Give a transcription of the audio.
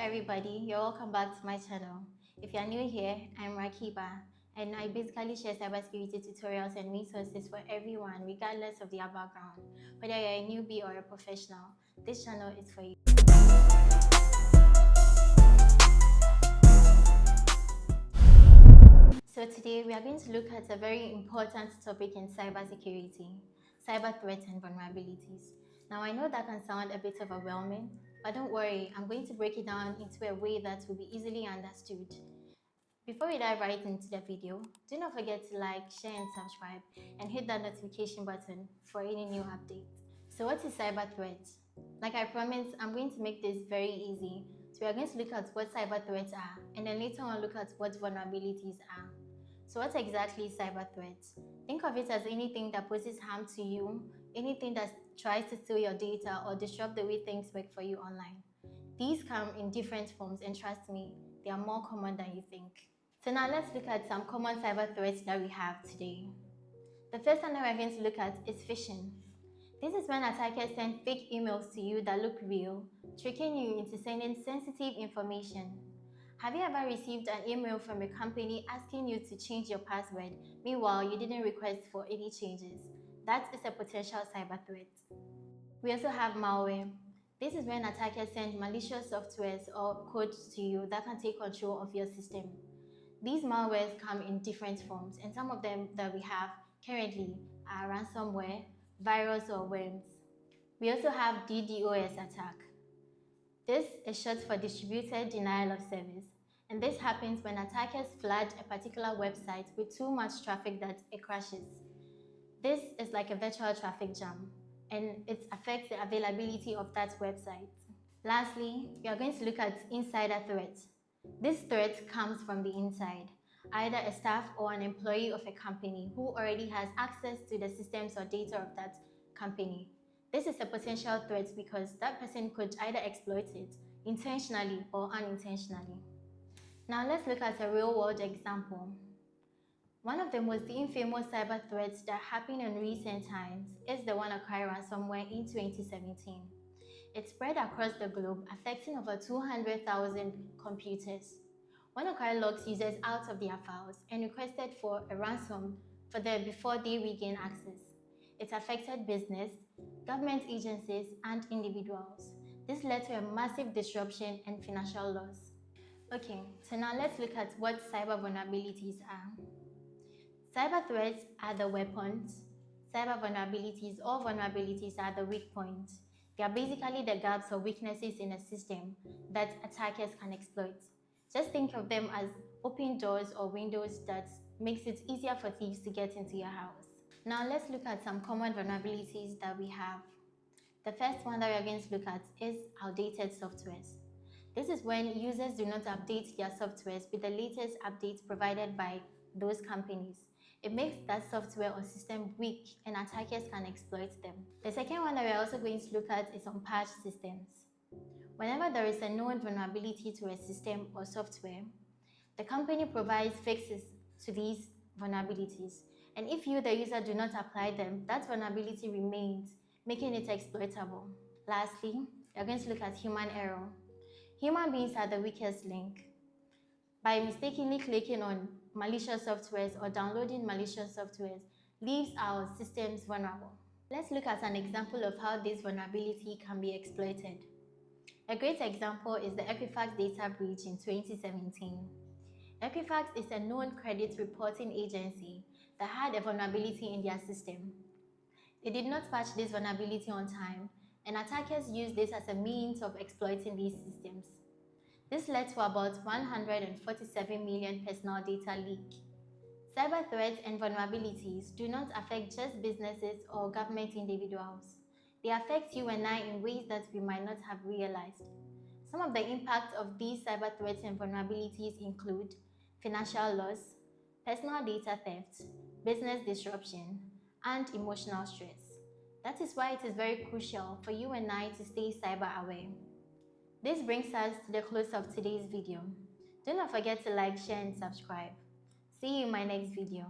everybody, you're welcome back to my channel. If you're new here, I'm Rakiba, and I basically share cybersecurity tutorials and resources for everyone regardless of their background. Whether you're a newbie or a professional, this channel is for you. So today we are going to look at a very important topic in cybersecurity, cyber threats and vulnerabilities. Now I know that can sound a bit overwhelming, but don't worry, I'm going to break it down into a way that will be easily understood. Before we dive right into the video, do not forget to like, share and subscribe and hit that notification button for any new updates. So what is cyber threats? Like I promised, I'm going to make this very easy. So we are going to look at what cyber threats are and then later on look at what vulnerabilities are. So what exactly is cyber threats? Think of it as anything that poses harm to you, anything that tries to steal your data or disrupt the way things work for you online. These come in different forms and trust me, they are more common than you think. So now let's look at some common cyber threats that we have today. The first one that we're going to look at is phishing. This is when attackers send fake emails to you that look real, tricking you into sending sensitive information. Have you ever received an email from a company asking you to change your password, meanwhile you didn't request for any changes? That is a potential cyber threat. We also have malware. This is when attackers send malicious softwares or codes to you that can take control of your system. These malwares come in different forms, and some of them that we have currently are ransomware, virus, or worms. We also have DDoS attack. This is short for distributed denial of service, and this happens when attackers flood a particular website with too much traffic that it crashes. This is like a virtual traffic jam, and it affects the availability of that website. Lastly, we are going to look at insider threat. This threat comes from the inside, either a staff or an employee of a company who already has access to the systems or data of that company. This is a potential threat because that person could either exploit it intentionally or unintentionally. Now let's look at a real-world example. One of the most infamous cyber threats that happened in recent times is the WannaCry ransomware in 2017. It spread across the globe, affecting over 200,000 computers. WannaCry locked users out of their files and requested for a ransom for them before they regain access. It affected business, government agencies, and individuals. This led to a massive disruption and financial loss. Okay, so now let's look at what cyber vulnerabilities are. Cyber threats are the weapons. Cyber vulnerabilities or vulnerabilities are the weak points. They are basically the gaps or weaknesses in a system that attackers can exploit. Just think of them as open doors or windows that makes it easier for thieves to get into your house. Now let's look at some common vulnerabilities that we have. The first one that we are going to look at is outdated softwares. This is when users do not update their softwares with the latest updates provided by those companies. It makes that software or system weak and attackers can exploit them. The second one that we're also going to look at is unpatched systems. Whenever there is a known vulnerability to a system or software, the company provides fixes to these vulnerabilities. And if you, the user, do not apply them, that vulnerability remains, making it exploitable. Lastly, we're going to look at human error. Human beings are the weakest link. By mistakenly clicking on malicious softwares or downloading malicious softwares leaves our systems vulnerable. Let's look at an example of how this vulnerability can be exploited. A great example is the Equifax data breach in 2017. Equifax is a known credit reporting agency that had a vulnerability in their system. They did not patch this vulnerability on time, and attackers used this as a means of exploiting these systems. This led to about 147 million personal data leak. Cyber threats and vulnerabilities do not affect just businesses or government individuals. They affect you and I in ways that we might not have realized. Some of the impacts of these cyber threats and vulnerabilities include financial loss, personal data theft, business disruption, and emotional stress. That is why it is very crucial for you and I to stay cyber aware. This brings us to the close of today's video. Do not forget to like, share, and subscribe. See you in my next video.